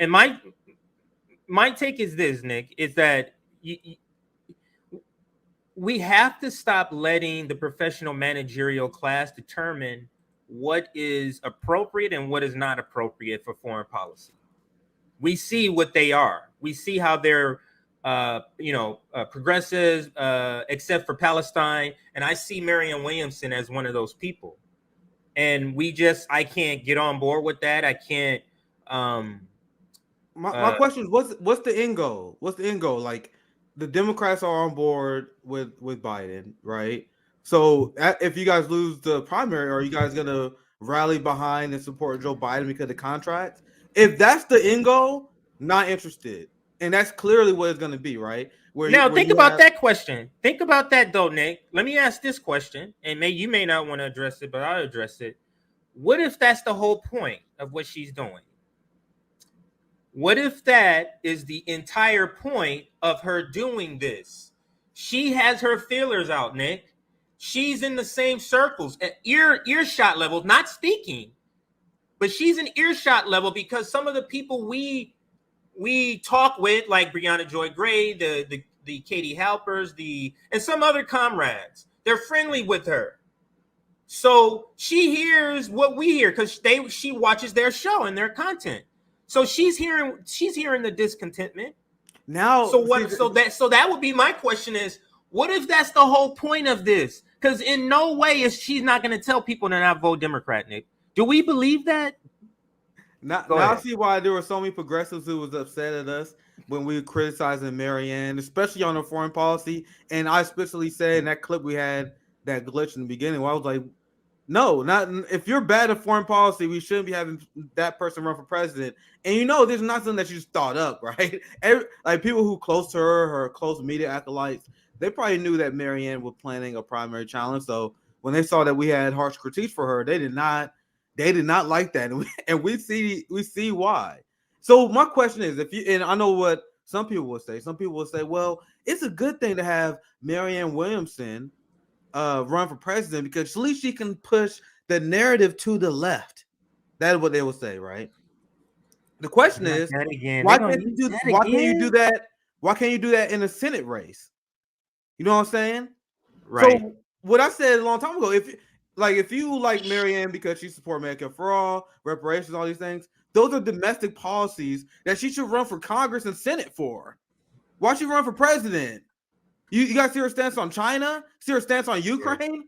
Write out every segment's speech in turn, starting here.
And my take is this, Nick, is that we have to stop letting the professional managerial class determine what is appropriate and what is not appropriate for foreign policy. We see what they are. We see how they're, progressives, except for Palestine. And I see Marianne Williamson as one of those people. And I can't get on board with that. I can't. My question is, what's the end goal? What's the end goal? Like, the Democrats are on board with Biden, right? So if you guys lose the primary, are you guys gonna rally behind and support Joe Biden because of the contracts? If that's the end goal, not interested. And that's clearly what it's gonna be, right? Think about that question. Think about that though, Nick. Let me ask this question, and you may not want to address it, but I'll address it. What if that's the whole point of what she's doing? What if that is the entire point of her doing this? She has her feelers out, Nick. She's in the same circles at earshot level, not speaking, but she's in earshot level because some of the people we talk with, like Brianna Joy Gray, the Katie Halpers, and some other comrades, they're friendly with her. So she hears what we hear because she watches their show and their content. So she's hearing the discontentment. Now, so that would be my question is, what if that's the whole point of this? Because in no way is she's not going to tell people to not vote Democrat, Nick. Do we believe that? Now I see why there were so many progressives who was upset at us when we were criticizing Marianne, especially on her foreign policy. And I especially said in that clip we had that glitch in the beginning where I was like, no, not if you're bad at foreign policy, we shouldn't be having that person run for president. And there's not something that you just thought up, right? Like people who close to her close media acolytes, they probably knew that Marianne was planning a primary challenge. So when they saw that we had harsh critiques for her, they did not like that, and we see why. So my question is, and I know what some people will say. Some people will say, well, it's a good thing to have Marianne Williamson run for president because at least she can push the narrative to the left. That is what they will say, right? The question is, why can't you do that? Why can't you do that in a Senate race? You know what I'm saying? Right. So what I said a long time ago, if you like Marianne because she supports Medicare for all, reparations, all these things, those are domestic policies that she should run for Congress and Senate for. Why should she run for president? You guys see her stance on China? See her stance on Ukraine?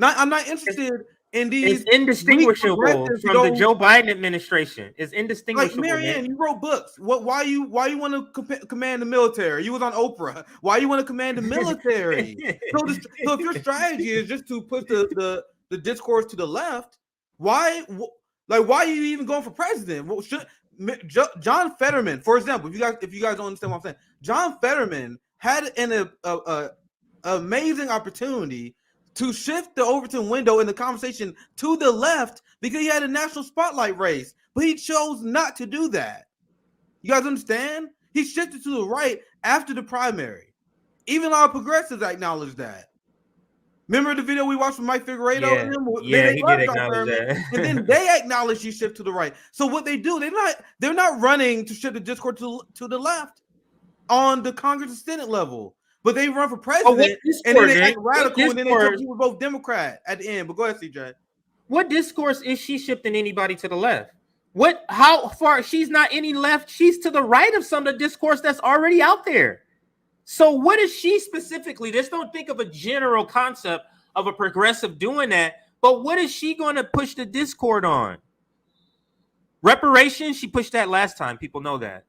I'm not interested in these. It's indistinguishable from the Joe Biden administration. It's indistinguishable. Like Marianne, you wrote books. Why you want to command the military? You was on Oprah. Why you want to command the military? so if your strategy is just to put the discourse to the left, why are you even going for president? John Fetterman, for example, if you guys don't understand what I'm saying, John Fetterman had an amazing opportunity to shift the Overton window in the conversation to the left because he had a national spotlight race, but he chose not to do that. You guys understand? He shifted to the right after the primary. Even our progressives acknowledge that. Remember the video we watched with Mike Figueredo? Yeah, he did acknowledge that. And then they acknowledge he shift to the right. So what they do, they're not running to shift the discourse to the left on the Congress and Senate level. But they run for president, and then they act radical, and then they tell people both Democrat at the end. But go ahead, CJ. What discourse is she shifting anybody to the left? How far? She's not any left. She's to the right of some of the discourse that's already out there. So what is she specifically? Just don't think of a general concept of a progressive doing that. But what is she going to push the discord on? Reparations, she pushed that last time. People know that.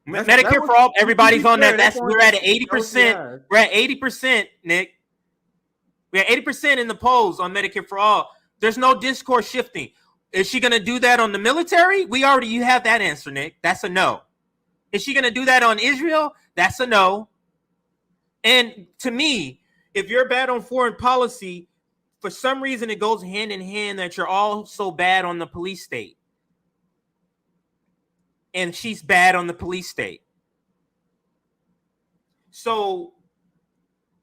Medicare for all, everybody's on that. We're at 80%. We're at 80%, Nick. We're at 80% in the polls on Medicare for all. There's no discourse shifting. Is she going to do that on the military? You have that answer, Nick. That's a no. Is she going to do that on Israel? That's a no. And to me, if you're bad on foreign policy, for some reason it goes hand in hand that you're all so bad on the police state. And she's bad on the police state. So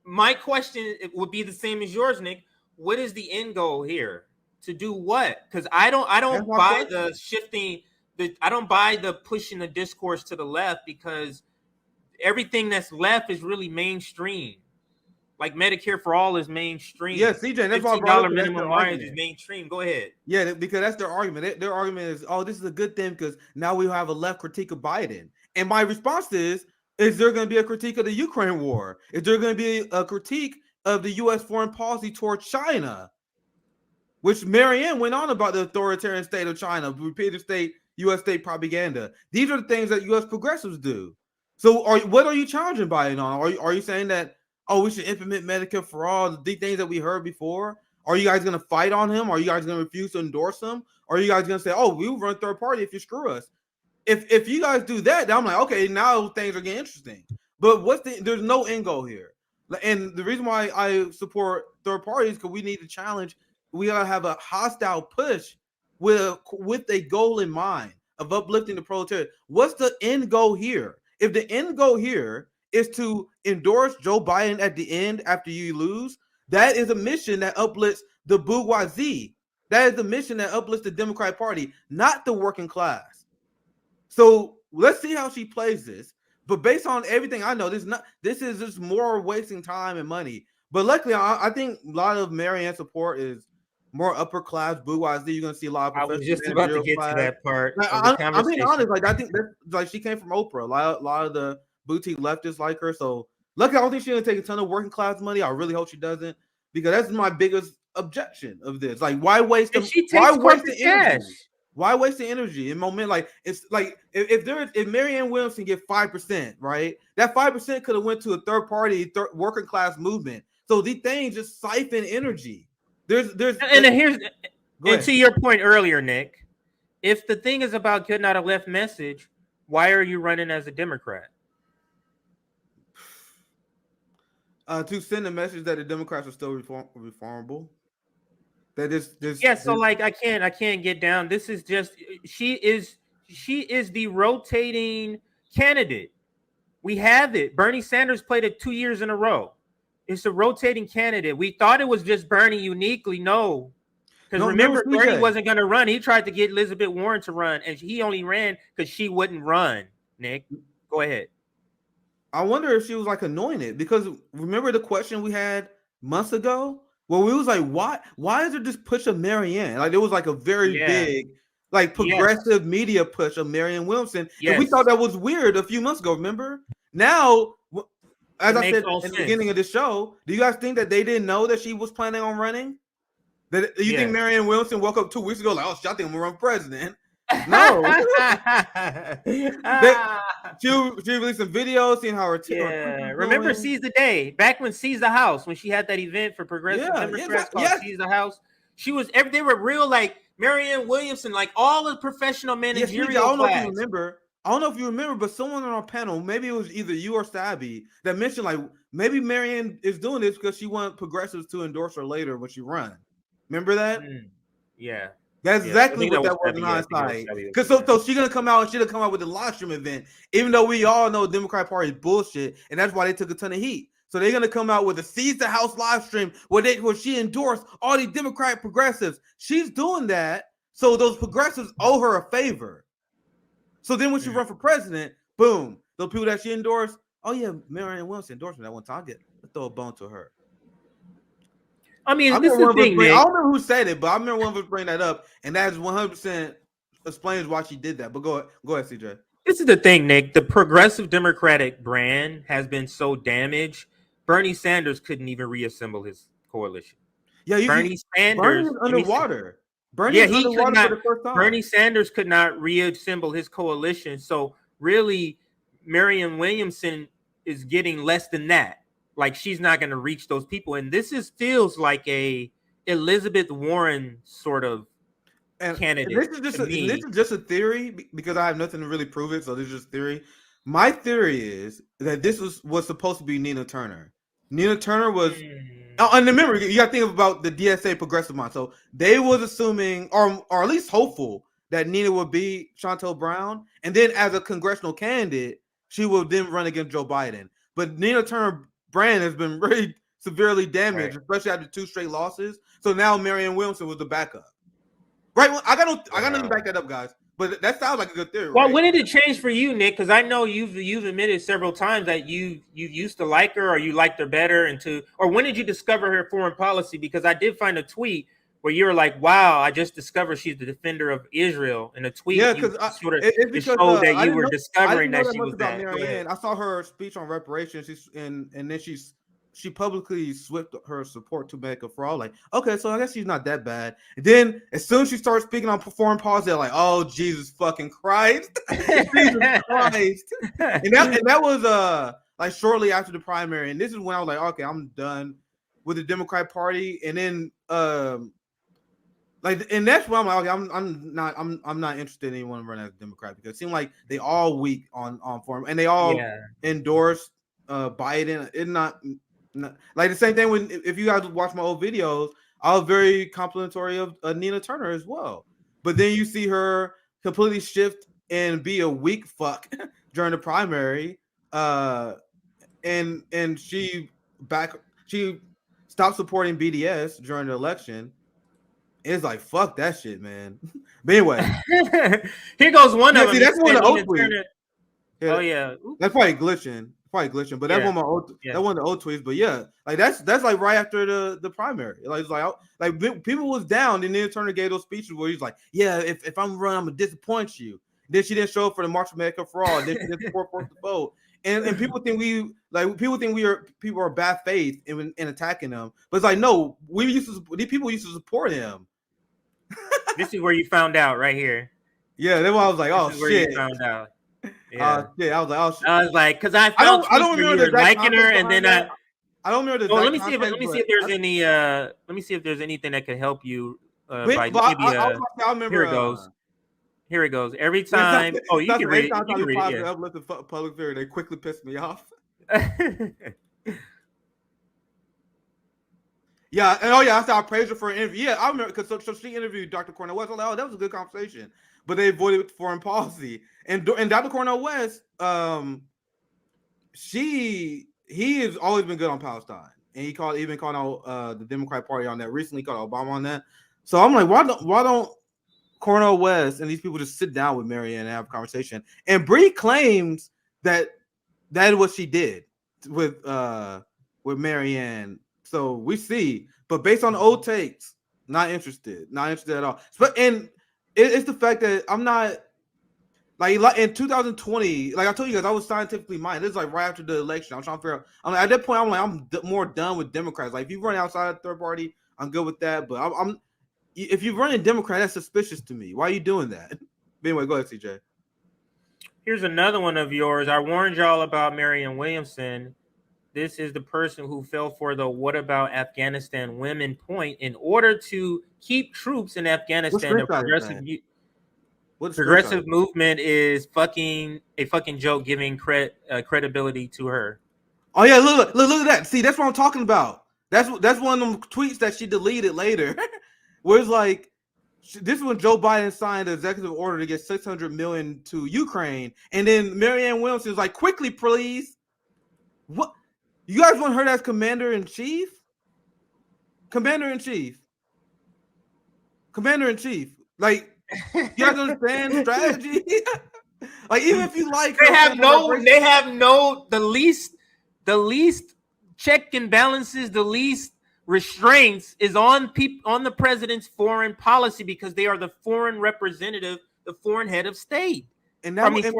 my question would be the same as yours, Nick. What is the end goal here? To do what? Because I don't buy the shifting I don't buy the pushing the discourse to the left, because everything that's left is really mainstream. Like Medicare for all is mainstream. Yeah, CJ, that's why I brought up minimum wage is mainstream. Go ahead. Yeah, because that's their argument. Their argument is, oh, this is a good thing because now we have a left critique of Biden. And my response is there going to be a critique of the Ukraine war? Is there going to be a critique of the U.S. foreign policy toward China? Which Marianne went on about the authoritarian state of China, repeated U.S. state propaganda. These are the things that U.S. progressives do. So what are you challenging Biden on? Are you saying that, oh, we should implement Medicare for all, the things that we heard before? Are you guys going to fight on him? Are you guys going to refuse to endorse him? Or are you guys going to say, oh, we'll run third party if you screw us? If you guys do that, then I'm like, okay, now things are getting interesting. But there's no end goal here. And the reason why I support third parties, because we need to challenge. We gotta have a hostile push with a goal in mind of uplifting the proletariat. What's the end goal here? If the end goal here is to endorse Joe Biden at the end after you lose, that is a mission that uplifts the bourgeoisie. That is the mission that uplifts the Democratic Party, not the working class. So let's see how she plays this. But based on everything I know, this is just more wasting time and money. But luckily, I think a lot of Marianne's support is more upper class bourgeoisie. You're gonna see a lot of. I was just about to get to that part. I'm being honest. Like I think that she came from Oprah. A lot of the boutique leftists like her. So luckily, I don't think she's gonna take a ton of working class money. I really hope she doesn't, because that's my biggest objection of this. Like, why waste? Why waste the energy? Why waste the energy in moment? Like, it's like if Marianne Williamson get 5%, right? That 5% could have went to a third party, working class movement. So these things just siphon energy. And to your point earlier, Nick, if the thing is about getting out a left message, why are you running as a Democrat? To send a message that the Democrats are still reformable. So like I can't get down. This is just she is the rotating candidate. We have it. Bernie Sanders played it 2 years in a row. It's a rotating candidate. We thought it was just Bernie uniquely. No. Because remember, Bernie wasn't going to run. He tried to get Elizabeth Warren to run, and he only ran because she wouldn't run. Nick, go ahead. I wonder if she was like anointed, because remember the question we had months ago? Well, we was like, why is there this push of Marianne? Like, there was like a very big, like, progressive media push of Marianne Williamson. And we thought that was weird a few months ago, remember? Now, as I said in the beginning of the show, do you guys think that they didn't know that she was planning on running? That you think Marianne Williamson woke up 2 weeks ago like, oh, I think I'm gonna run president? No. She released some videos seeing how her remember Seize the Day, back when Seize the House, when she had that event for progressive Democrats called Seize the House. She was they were real, like Marianne Williamson, like all the professional managerial I don't know if you remember, but someone on our panel, maybe it was either you or Stabby, that mentioned like maybe Marianne is doing this because she wants progressives to endorse her later when she runs. Remember that? Yeah. That's exactly what that was in hindsight. Because so she's gonna come out and she's gonna come out with the live stream event, even though we all know the Democratic Party is bullshit, and that's why they took a ton of heat. So they're gonna come out with a Seize the House live stream where she endorsed all these Democratic progressives. She's doing that so those progressives owe her a favor. So then when she run for president, boom, those people that she endorsed, oh yeah, Marianne Williamson endorsed me that one time. Let's throw a bone to her. I mean, this is the thing, I don't remember who said it, but I remember one of us bring that up, and that is 100% explains why she did that. But go ahead, CJ. This is the thing, Nick. The progressive Democratic brand has been so damaged. Bernie Sanders couldn't even reassemble his coalition. Yeah, Bernie Sanders is underwater. For the first time. Bernie Sanders could not reassemble his coalition. So really, Marianne Williamson is getting less than that. Like, she's not going to reach those people. And this feels like a Elizabeth Warren sort of candidate. This is just a theory, because I have nothing to really prove it. So this is just theory. My theory is that this was supposed to be Nina Turner. Nina Turner was, and remember, you got to think about the DSA progressive mind. So they was assuming, or at least hopeful, that Nina would be Chantel Brown. And then as a congressional candidate, she will then run against Joe Biden. But Nina Turner brand has been really severely damaged, especially after 2 straight losses. So now Marianne Williamson was the backup. Right? I got nothing to back that up, guys. But that sounds like a good theory, Well, right? when did it change for you, Nick? Because I know you've admitted several times that you used to like her, or you liked her better, or when did you discover her foreign policy? Because I did find a tweet where you were like, "Wow, I just discovered she's the defender of Israel." In a tweet, Yeah, you because sort of it's it because showed that I you didn't were know discovering that that she much was about that. Go ahead. Marianne. I saw her speech on reparations. And then she publicly switched her support to Medicare for All. Like, okay, so I guess she's not that bad. And then as soon as she starts speaking on foreign policy, they're like, oh Jesus fucking Christ, Jesus Christ. And that was like shortly after the primary. And this is when I was like, okay, I'm done with the Democratic Party. And then like, and that's why I'm like, okay, I'm not interested in anyone running as a Democrat, because it seemed like they all weak on foreign, and they all endorse Biden. It's not like the same thing when, if you guys watch my old videos, I was very complimentary of Nina Turner as well. But then you see her completely shift and be a weak fuck during the primary, and she stopped supporting BDS during the election. It's like, fuck that shit, man. But anyway, here goes one of them. See, that's one of the old tweets. Oh yeah, that's probably glitching. But that's one of my old. That one of the old tweets. But yeah, like that's like right after the primary. Like it's like people was down, and then Turner gave those speeches where he's like, yeah, if I'm running, I'm gonna disappoint you. Then she didn't show up for the March for Medicare for All. Then she didn't support Force to Vote. And people think people are bad faith in attacking them. But it's like, no, these people used to support him. This is where you found out, right here. Yeah, then I was like, oh shit. Where you found out. Yeah. I was like, oh shit. I was like, because I don't remember liking her, and then I don't remember the. Let me see if there's any. Let me see if there's anything that could help you. Here it goes. Here it goes. Every time. Oh, you can read it. You can read it. Yeah. Uplift the public figure. They quickly pissed me off. Yeah, and I said I praised her for an interview. Yeah, I remember, because so she interviewed Dr. Cornel West. I was like, oh, that was a good conversation. But they avoided foreign policy. And Dr. Cornel West, he has always been good on Palestine. And he even called out the Democratic Party on that. Recently called Obama on that. So I'm like, why don't Cornel West and these people just sit down with Marianne and have a conversation? And Bree claims that is what she did with Marianne. So we see, but based on the old takes, not interested at all. But it's the fact that I'm not like in 2020, like I told you guys, I was scientifically minded. This is like right after the election. I'm trying to figure out. I'm like, at that point, I'm more done with Democrats. Like if you run outside of third party, I'm good with that. But if you run a Democrat, that's suspicious to me. Why are you doing that? But anyway, go ahead, CJ. Here's another one of yours. I warned y'all about Marianne Williamson. This is the person who fell for the "what about Afghanistan" women point in order to keep troops in Afghanistan. The progressive movement is a fucking joke, giving credibility to her. Oh yeah, look at that. See, that's what I'm talking about. That's one of them tweets that she deleted later, where it's like, this is when Joe Biden signed an executive order to get $600 million to Ukraine, and then Marianne Williamson was like, quickly, please. What? You guys want her as commander-in-chief? Commander-in-chief. Like, you guys understand strategy? Like, even if you like, they have the least check and balances, the least restraints is on the president's foreign policy, because they are the foreign representative, the foreign head of state. And that they're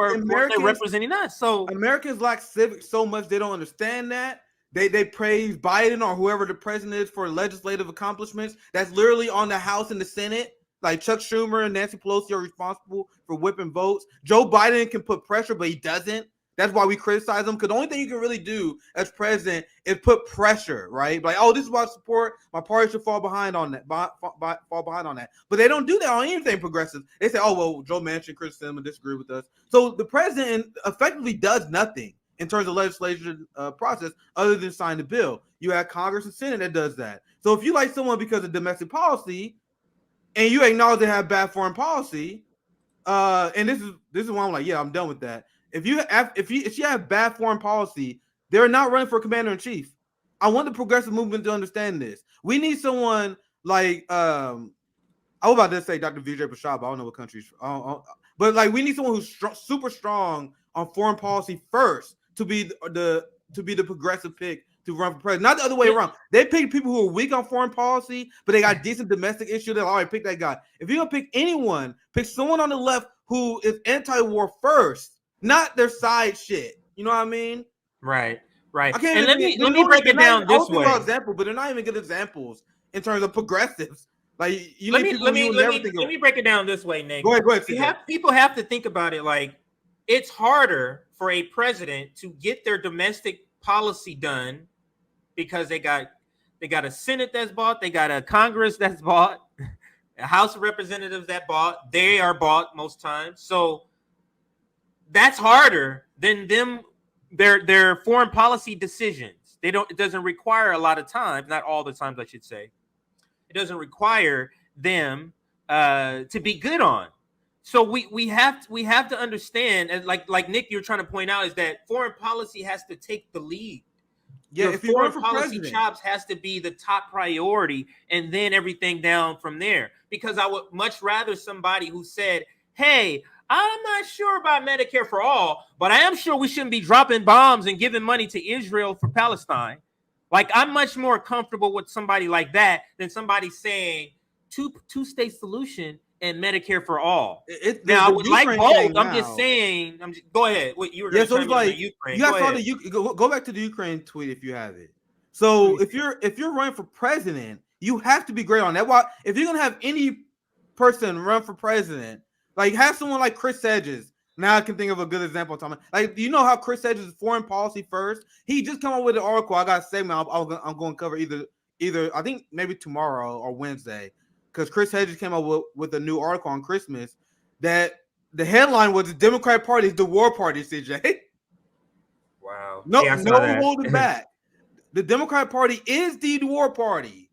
representing us. So Americans lack civics so much they don't understand that. They praise Biden or whoever the president is for legislative accomplishments. That's literally on the House and the Senate. Like Chuck Schumer and Nancy Pelosi are responsible for whipping votes. Joe Biden can put pressure, but he doesn't. That's why we criticize him, because the only thing you can really do as president is put pressure, right? Like, oh, this is what I support. My party should fall behind on that. Fall behind on that. But they don't do that on anything progressive. They say, oh, well, Joe Manchin, Chris Sinema disagree with us. So the president effectively does nothing in terms of legislation process other than sign the bill. You have Congress and Senate that does that. So if you like someone because of domestic policy and you acknowledge they have bad foreign policy, and this is why I'm like, yeah, I'm done with that. If you have bad foreign policy, they're not running for commander-in-chief. I want the progressive movement to understand this. We need someone like I was about to say Dr. Vijay Prashad, but I don't know what countries. But like, we need someone who's super strong on foreign policy first to be the progressive pick to run for president. Not the other way around. They pick people who are weak on foreign policy, but they got decent domestic issues. They'll already pick that guy. If you're gonna pick anyone, pick someone on the left who is anti-war first, not their side shit. You know what I mean? Right. Right. I can't and let me break it down this way. Example, but they're not even good examples in terms of progressives. Like, you let need me break it down this way, Nick. Go ahead. People have to think about it like it's harder for a president to get their domestic policy done because they got a Senate that's bought, they got a Congress that's bought, a House of Representatives that bought, they are bought most times. So that's harder than their foreign policy decisions. It doesn't require a lot of time, not all the times I should say. It doesn't require them to be good on. So we have to understand, and like Nick, you're trying to point out, is that foreign policy has to take the lead. Yeah, if foreign policy chops has to be the top priority, and then everything down from there. Because I would much rather somebody who said, "Hey, I'm not sure about Medicare for all, but I am sure we shouldn't be dropping bombs and giving money to Israel for Palestine." Like, I'm much more comfortable with somebody like that than somebody saying two-state solution and Medicare for all. Now, I would like both. I'm just saying. Go ahead. What you were so it's like Ukraine. You guys saw go back to the Ukraine tweet if you have it. So if you're running for president, you have to be great on that. Why? If you're gonna have any person run for president, like, have someone like Chris Hedges. Now I can think of a good example. Like, do you know how Chris Hedges is foreign policy first? He just come up with an article. I got a segment I'm going to cover either I think maybe tomorrow or Wednesday, because Chris Hedges came up with a new article on Christmas that the headline was "The Democratic Party is the war party." CJ, wow, no holding back. The Democratic Party is the war party.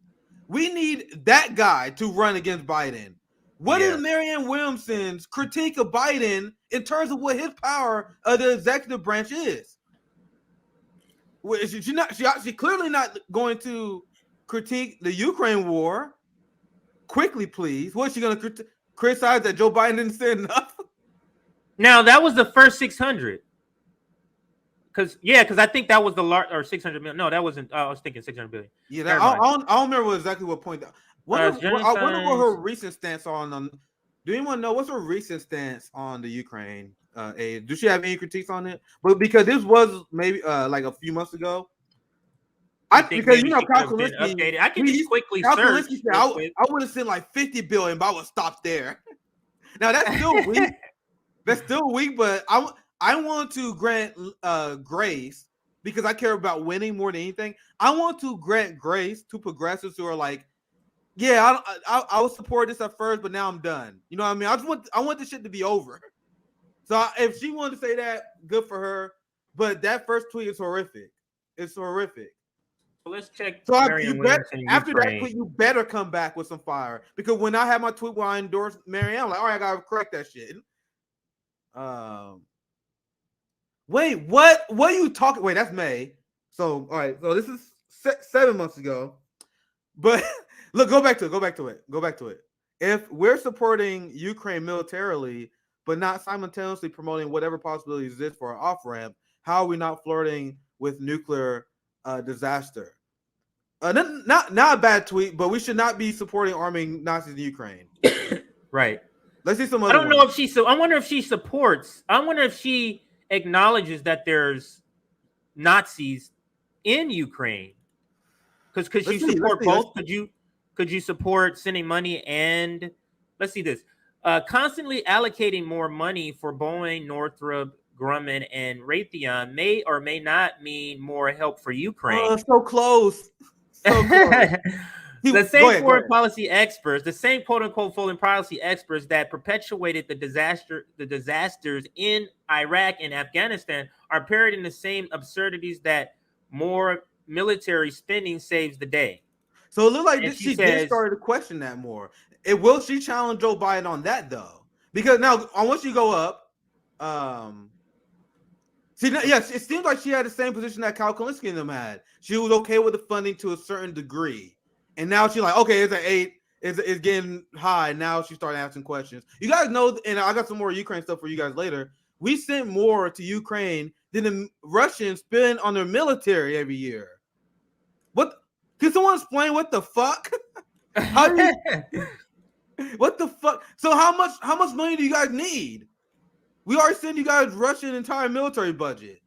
We need that guy to run against Biden. What is Marianne Williamson's critique of Biden in terms of what his power of the executive branch is? She clearly not going to critique the Ukraine war. Quickly, please. What is she going to criticize that Joe Biden didn't say enough? Now, that was the first 600. Because I think that was the large, or 600 million. No, that wasn't. I was thinking 600 billion. Yeah, I don't remember exactly what point. I wonder what her recent stance on. Do anyone know what's her recent stance on the Ukraine aid? Does she have any critiques on it? But because this was maybe like a few months ago. Because you know, Kyle Kalinske, I can just quickly search. Said, I would have sent like 50 billion, but I would stop there. Now that's still weak. That's still weak, but I want to grant grace because I care about winning more than anything. I want to grant grace to progressives who are like, yeah, I would support this at first, but now I'm done. You know what I mean? I want this shit to be over. So if she wanted to say that, good for her. But that first tweet is horrific. It's horrific. So let's check. So after that tweet, you better come back with some fire, because when I had my tweet where I endorsed Marianne, I'm like, all right, I gotta correct that shit. Wait, what are you talking? Wait, that's May. So all right, so this is 7 months ago. But look, go back to it. If we're supporting Ukraine militarily, but not simultaneously promoting whatever possibility exists for an off-ramp, how are we not flirting with nuclear disaster? Not a bad tweet, but we should not be supporting arming Nazis in Ukraine. Right. Let's see some other I wonder if she supports. I wonder if she acknowledges that there's Nazis in Ukraine. Because could you support both? Could you support sending money and let's see this? Constantly allocating more money for Boeing, Northrop Grumman, and Raytheon may or may not mean more help for Ukraine. Oh, so close. So close. The same foreign policy experts, the same quote-unquote foreign policy experts that perpetuated the disasters in Iraq and Afghanistan are parroting the same absurdities that more military spending saves the day. So it looks like she did start to question that more. Will she challenge Joe Biden on that though? Because now, once you go up, it seems like she had the same position that Kyle Kalinske and them had. She was okay with the funding to a certain degree, and now she's like, okay, it's an 8. is getting high. Now she started asking questions. You guys know, and I got some more Ukraine stuff for you guys later. We sent more to Ukraine than the Russians spend on their military every year. What? Can someone explain what the fuck? What the fuck? So how much money do you guys need? We already sent you guys Russian entire military budget.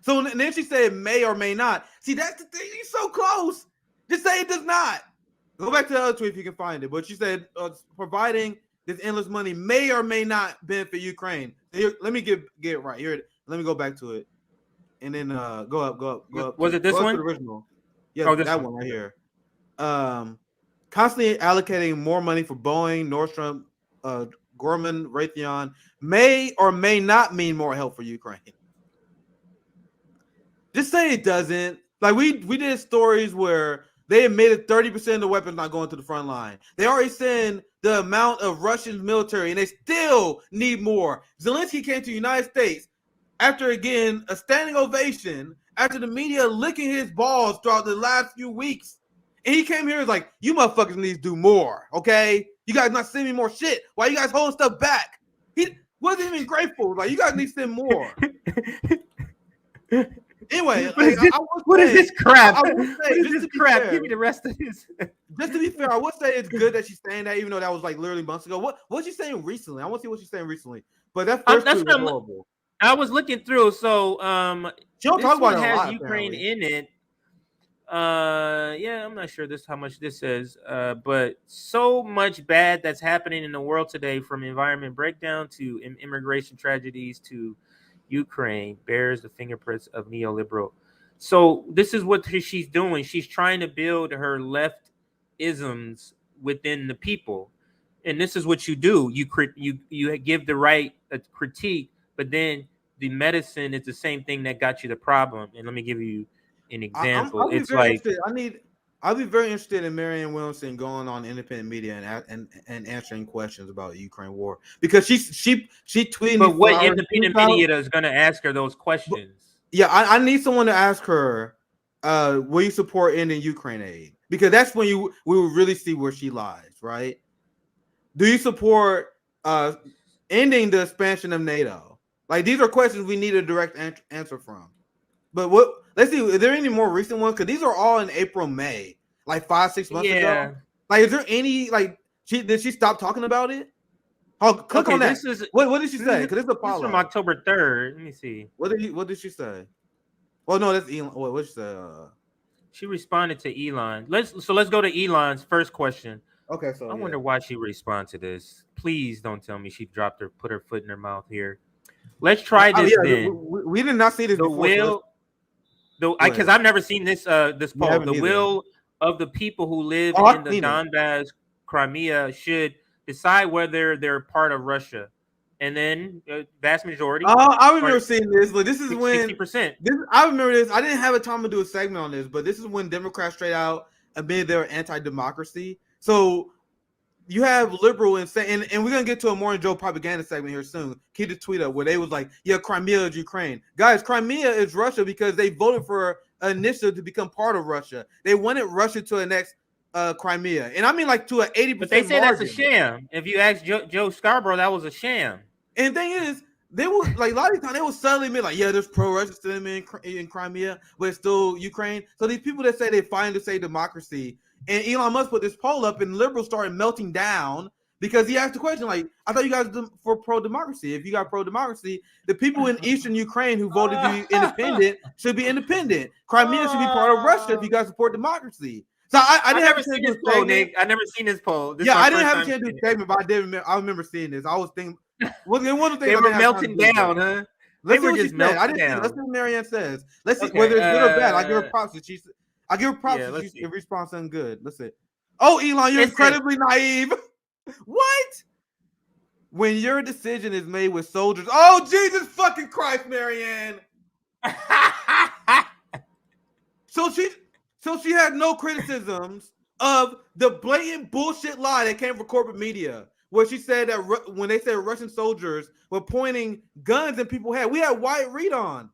So and then she said may or may not. See, that's the thing. You're so close. Just say it does not. Go back to the other tweet if you can find it. But she said providing this endless money may or may not benefit Ukraine. Here, let me get it right here. Let me go back to it, and then go up. Was it this one? The original. Yeah, that one right here. Constantly allocating more money for Boeing, Nordstrom, Gorman, Raytheon may or may not mean more help for Ukraine. Just say it doesn't. Like we did stories where they admitted 30% of the weapons not going to the front line. They already send the amount of Russian military, and they still need more. Zelensky came to the United States after, again, a standing ovation, after the media licking his balls throughout the last few weeks. And he came here and was like, you motherfuckers need to do more, okay? You guys not sending me more shit. Why you guys holding stuff back? He wasn't even grateful. Like, you guys need to send more. Anyway, what is this crap? What is this crap? Fair, give me the rest of this. Just to be fair, I would say it's good that she's saying that, even though that was like literally months ago. What's she saying recently? I want to see what she's saying recently. But that first tweet was horrible. I was looking through, so she don't talk about it a lot, Ukraine apparently. In it. Yeah, I'm not sure how much this says. But so much bad that's happening in the world today, from environment breakdown to immigration tragedies to Ukraine, bears the fingerprints of neoliberal. So this is what she's doing. She's trying to build her left isms within the people, and this is what you do. You give the right critique, but then the medicine is the same thing that got you the problem. And let me give you an example. It's like I'll be very interested in Marianne Williamson going on independent media and answering questions about the Ukraine war, because she tweeted. But what independent media is going to ask her those questions? Yeah, I need someone to ask her, will you support ending Ukraine aid? Because that's when we will really see where she lies, right? Do you support ending the expansion of NATO? Like, these are questions we need a direct answer from. But let's see, is there any more recent ones? Because these are all in April, May, like 5-6 months ago. Like, is there any, like, did she stop talking about it? Oh, click on that. What did she say? Because it's Apollo. This is from October 3rd. Let me see. What did she say? Well, no, that's Elon. What did she say? She responded to Elon. Let's go to Elon's first question. Okay, so I wonder why she responded to this. Please don't tell me she put her foot in her mouth here. Let's try this then. We did not see this before. Because I've never seen this poll. The will of the people who live in the Donbass, Crimea, should decide whether they're part of Russia. And then vast majority. I remember seeing this. Like, this is 60%. When 60%. I remember this. I didn't have a time to do a segment on this, but this is when Democrats straight out admitted they were anti-democracy. So you have liberal and we're gonna get to a Morning Joe propaganda segment here soon. Keep the tweet up where they was like, yeah, Crimea is Ukraine. Guys, Crimea is Russia because they voted for an initiative to become part of Russia. They wanted Russia to annex Crimea, and I mean like to an 80%. But they say that's a sham. If you ask Joe Scarborough, that was a sham. And the thing is, they will like a lot of times they will suddenly admit like, yeah, there's pro-Russian sentiment in Crimea, but it's still Ukraine. So these people that say they finally say democracy, and Elon Musk put this poll up, and liberals started melting down because he asked the question like, I thought you guys were for pro-democracy. If you got pro-democracy, the people in eastern Ukraine who voted to be independent should be independent. Crimea should be part of Russia if you guys support democracy. So I didn't have a chance to do this poll, Nick. I never seen this poll. I didn't have a chance to do a statement, but I remember seeing this. I was thinking, one of the things they were melting down, huh? Let's see what she said. Let's see what Marianne says. Let's see whether it's good or bad. I give her props. I give her props if she responds something good. Let's see. Oh, Elon, you're incredibly naive. What? When your decision is made with soldiers. Oh, Jesus fucking Christ, Marianne. So she had no criticisms of the blatant bullshit lie that came from corporate media, where she said that when they said Russian soldiers were pointing guns in people's head, we had Wyatt Reed on.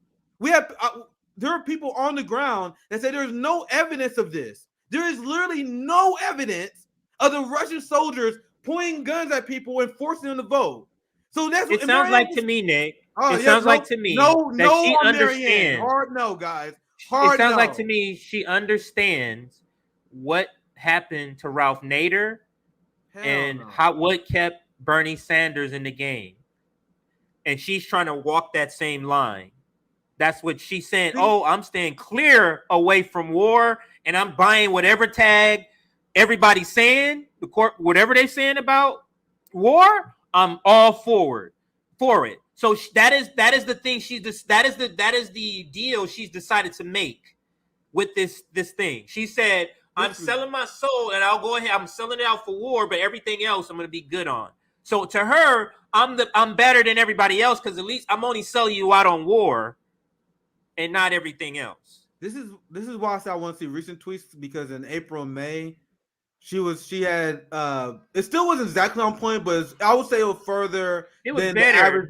There are people on the ground that say there's no evidence of this. There is literally no evidence of the Russian soldiers pointing guns at people and forcing them to vote. So that's it what sounds like to me, Nick. Oh, It yeah, sounds like to me that no she on Marianne. understands. Hard no, guys. It sounds like to me she understands what happened to Ralph Nader what kept Bernie Sanders in the game, and she's trying to walk that same line. That's what she's saying. Oh, I'm staying clear away from war, and I'm buying whatever tag everybody's saying, whatever they're saying about war. I'm all for it. So that is the thing that is the deal she's decided to make with this thing. She said, I'm selling my soul, and I'll go ahead. I'm selling it out for war, but everything else I'm going to be good on. So to her, I'm better than everybody else because at least I'm only selling you out on war and not everything else. This is why I say I want to see recent tweets, because in April and May, she had it still wasn't exactly on point, but I would say it was further than the average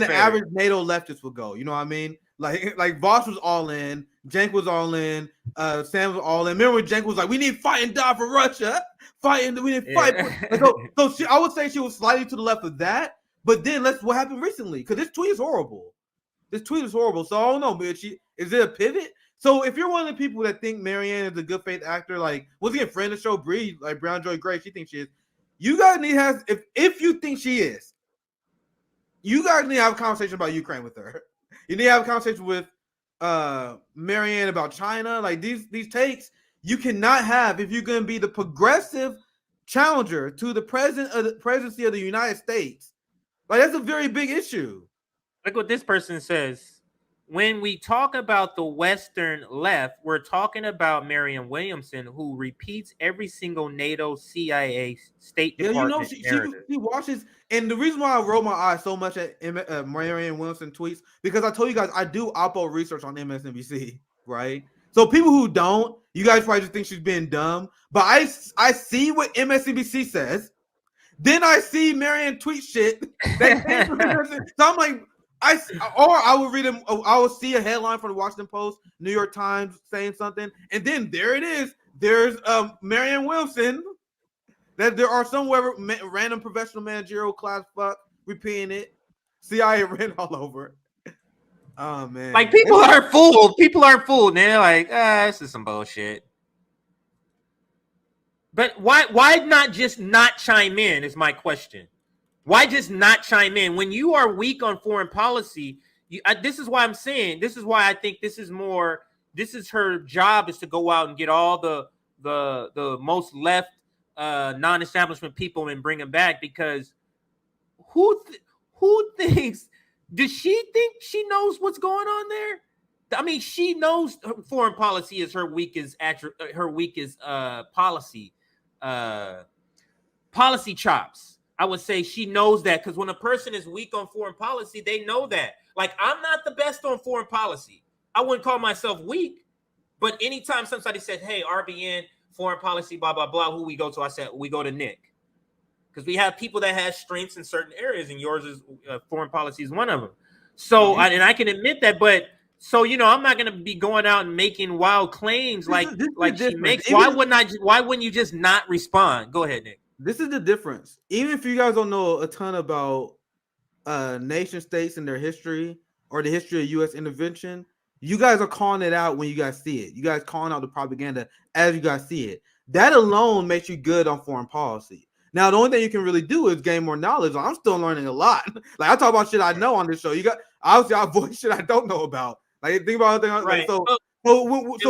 average NATO leftist would go. You know what I mean? Like Voss was all in, Cenk was all in, Sam was all in. Remember when Cenk was like, "We need to fight and die for Russia, we need to fight." So I would say she was slightly to the left of that. But then what happened recently? Because this tweet is horrible. So I don't know, man. Is it a pivot? So if you're one of the people that think Marianne is a good faith actor, like once again, friend of the show, Bree, like Brown Joy Gray, she thinks she is. You guys need to have, if you think she is, you guys need to have a conversation about Ukraine with her. You need to have a conversation with Marianne about China. Like these takes you cannot have if you're going to be the progressive challenger to the presidency of the United States. Like that's a very big issue. Look what this person says. When we talk about the Western left, we're talking about Marianne Williamson, who repeats every single NATO, CIA, State Department narrative. She watches, and the reason why I roll my eyes so much at Marianne Williamson tweets, because I told you guys I do Oppo research on MSNBC, right? So people who don't, you guys probably just think she's being dumb, but I see what MSNBC says, then I see Marianne tweet shit that came from MSNBC. So I'm like, I would read them. I would see a headline from the Washington Post, New York Times saying something, and then there it is. There's Marianne Williamson. That there are some random professional managerial class fuck repeating it. CIA written all over. Oh man! Like people are fooled. People are fooled. They're like, this is some bullshit. But why not just not chime in? Is my question. Why just not chime in when you are weak on foreign policy? This is why I'm saying. This is why I think this is more. This is her job, is to go out and get all the most left non-establishment people and bring them back. Because who thinks? Does she think she knows what's going on there? I mean, she knows foreign policy is her weakest policy chops. I would say she knows that, because when a person is weak on foreign policy, they know that. Like, I'm not the best on foreign policy. I wouldn't call myself weak, but anytime somebody said, hey, RBN, foreign policy, blah, blah, blah, who we go to? I said, we go to Nick. Because we have people that have strengths in certain areas, and yours is foreign policy is one of them. So, and I can admit that, but so, I'm not going to be going out and making wild claims like she makes. Why wouldn't you just not respond? Go ahead, Nick. This is the difference. Even if you guys don't know a ton about nation states and their history or the history of U.S. intervention, you guys are calling it out when you guys see it. You guys calling out the propaganda as you guys see it. That alone makes you good on foreign policy. Now, the only thing you can really do is gain more knowledge. I'm still learning a lot. Like, I talk about shit I know on this show. Obviously, I avoid shit I don't know about. Like, think about everything. Right. So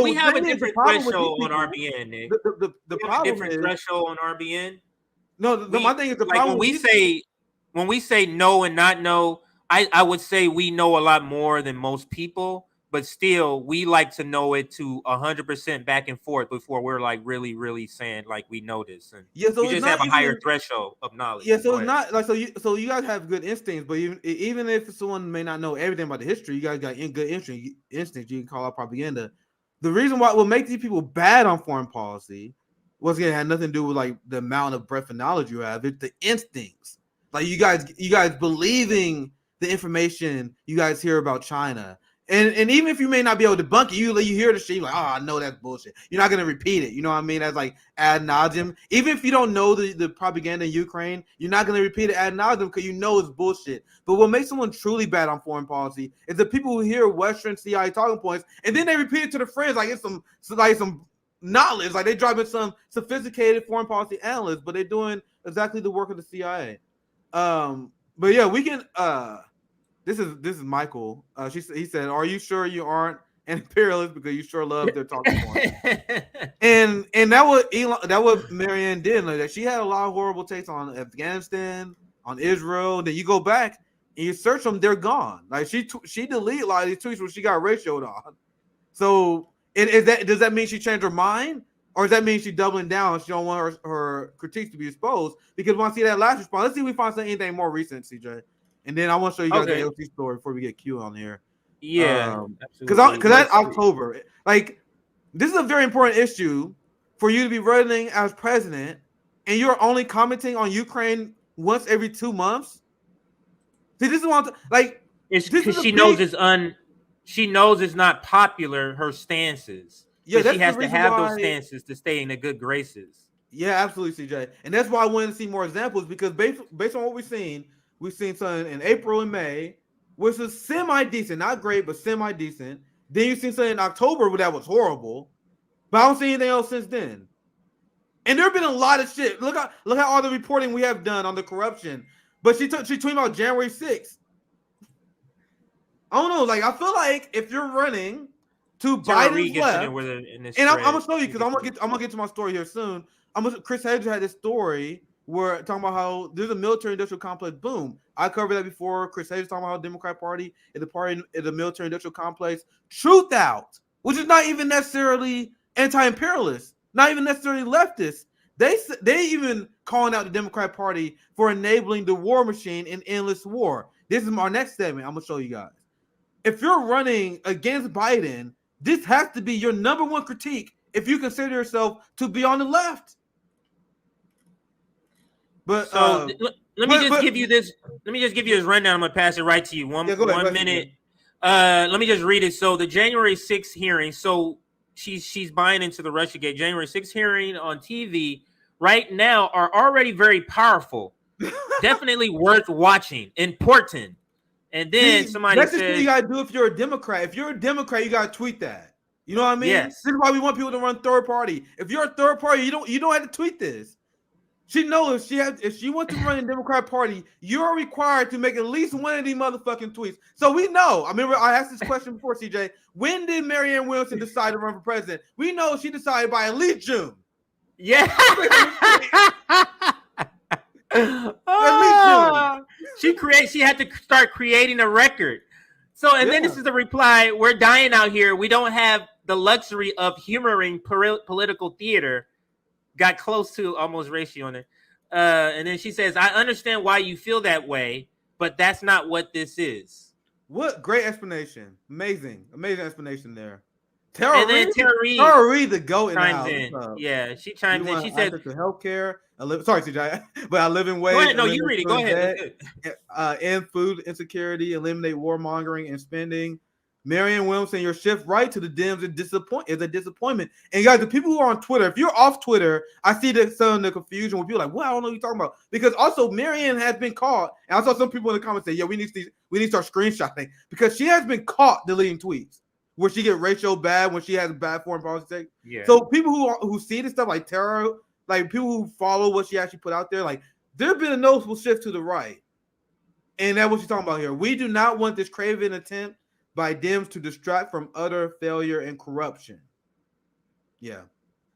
we have a different threshold on RBN, Nick. The problem is different threshold on RBN. No, my thing is the problem. When we say no and not no, I would say we know a lot more than most people, but still we like to know it to 100% back and forth before we're like really, really saying like we know this. And so we just have a higher threshold of knowledge. Yeah, so it's not like so you guys have good instincts, but even if someone may not know everything about the history, you guys got good instincts. You can call out propaganda. The reason why will make these people bad on foreign policy, once again, it had nothing to do with like the amount of breadth of knowledge you have. It's the instincts. Like you guys believing the information you guys hear about China. And even if you may not be able to debunk it, you hear the shit, you're like, oh, I know that's bullshit. You're not gonna repeat it. You know what I mean? That's like ad nauseum. Even if you don't know the propaganda in Ukraine, you're not gonna repeat it ad nauseum because you know it's bullshit. But what makes someone truly bad on foreign policy is the people who hear Western CIA talking points and then they repeat it to their friends like it's some knowledge, like they driving some sophisticated foreign policy analysts, but they're doing exactly the work of the CIA. But yeah, we can. This is Michael. He said, "Are you sure you aren't an imperialist because you sure love their talking points?" and that what Marianne did. Like that, she had a lot of horrible takes on Afghanistan, on Israel. Then you go back and you search them, they're gone. Like she deleted a lot of these tweets when she got ratioed on. So, does that mean she changed her mind, or does that mean she's doubling down? She don't want her critiques to be exposed because we want to see that last response. Let's see if we find anything more recent, CJ. And then I want to show you guys the AOC story before we get Q on here. Yeah, because that's October. Like, this is a very important issue for you to be running as president, and you're only commenting on Ukraine once every 2 months. See, this is what it's because she knows it's not popular. Her stances. Yeah, she has to have those stances to stay in the good graces. Yeah, absolutely, CJ. And that's why I wanted to see more examples because based on what we've seen something in April and May, which is semi-decent, not great, but semi-decent. Then you've seen something in October where that was horrible. But I don't see anything else since then. And there have been a lot of shit. Look at all the reporting we have done on the corruption. But she tweeted about January 6th. I don't know. Like, I feel like if you're running to Biden's left, and I'm gonna show you because I'm gonna get to my story here soon. Chris Hedges had this story where talking about how there's a military-industrial complex. Boom. I covered that before. Chris Hedges talking about how the Democrat Party is the party in the military-industrial complex. Truth out, which is not even necessarily anti-imperialist, not even necessarily leftist. They even calling out the Democrat Party for enabling the war machine in endless war. This is our next segment. I'm gonna show you guys. If you're running against Biden, this has to be your number one critique if you consider yourself to be on the left. But so let me just give you this rundown. I'm gonna pass it right to you. One minute. Let me just read it. So the January 6th hearing. So she's buying into the Russiagate. January 6th hearing on TV right now are already very powerful. Definitely worth watching. Important. And then somebody that's says, just what you gotta do if you're a Democrat. If you're a Democrat, you gotta tweet that. You know what I mean? Yes. This is why we want people to run third party. If you're a third party, you don't have to tweet this. She knows if she wants to run the Democrat Party, you're required to make at least one of these motherfucking tweets. So we know. I remember I asked this question before, CJ. When did Marianne Williamson decide to run for president? We know she decided by at least June. Yeah. She had to start creating a record. So, and then this is the reply. We're dying out here. We don't have the luxury of humoring political theater. Got close to almost ratio on it. And then she says, I understand why you feel that way, but that's not what this is. What great explanation. Amazing explanation there. Tara Reid, the GOAT chimes in. Yeah, she chimes in. She said, to healthcare. Sorry, CJ, but I live in ways. Go ahead. No, you read it. Go ahead. End food insecurity, eliminate warmongering and spending. Marianne Williamson, your shift right to the Dems is a disappointment. And guys, the people who are on Twitter, if you're off Twitter, I see that some of the confusion when people are like, well, I don't know what you're talking about. Because also Marianne has been caught, and I saw some people in the comments say, yeah, we need to start screenshotting because she has been caught deleting tweets where she get ratio bad when she has bad foreign policy. Yeah. So people who see this stuff like Tara, like people who follow what she actually put out there, like there's been a noticeable shift to the right. And that's what she's talking about here. We do not want this craven attempt by Dems to distract from utter failure and corruption. Yeah.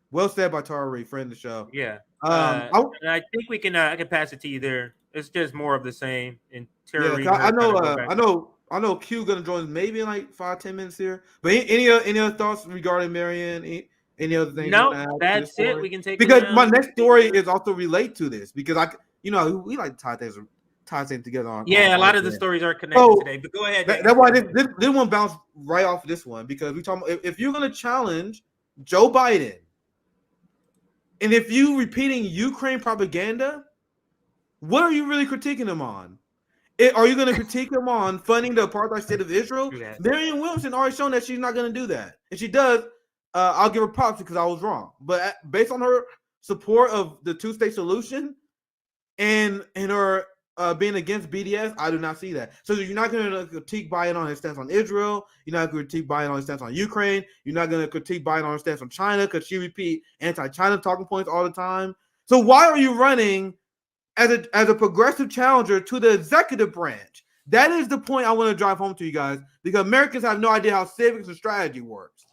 Well said by Tara Reid, friend of the show. Yeah. And I think we can I can pass it to you there. It's just more of the same. And Tara Reid, I know Q gonna join us maybe in like 5-10 minutes here. But any other thoughts regarding Marianne? Any other things? No, that's it. We can take because my next story is also relate to this because we like to tie things together on. Yeah, a lot of the stories are connected today. But go ahead. That's why this one bounced right off this one because we talking about if you're gonna challenge Joe Biden, and if you repeating Ukraine propaganda, what are you really critiquing him on? Are you going to critique him on funding the apartheid state of Israel? Marianne Williamson already shown that she's not going to do that. If she does, I'll give her props because I was wrong. But based on her support of the two-state solution and her being against BDS, I do not see that. So you're not going to critique Biden on his stance on Israel. You're not going to critique Biden on his stance on Ukraine. You're not going to critique Biden on his stance on China because she repeat anti-China talking points all the time. So why are you running as a progressive challenger to the executive branch? That is the point I want to drive home to you guys, because Americans have no idea how civics and strategy works.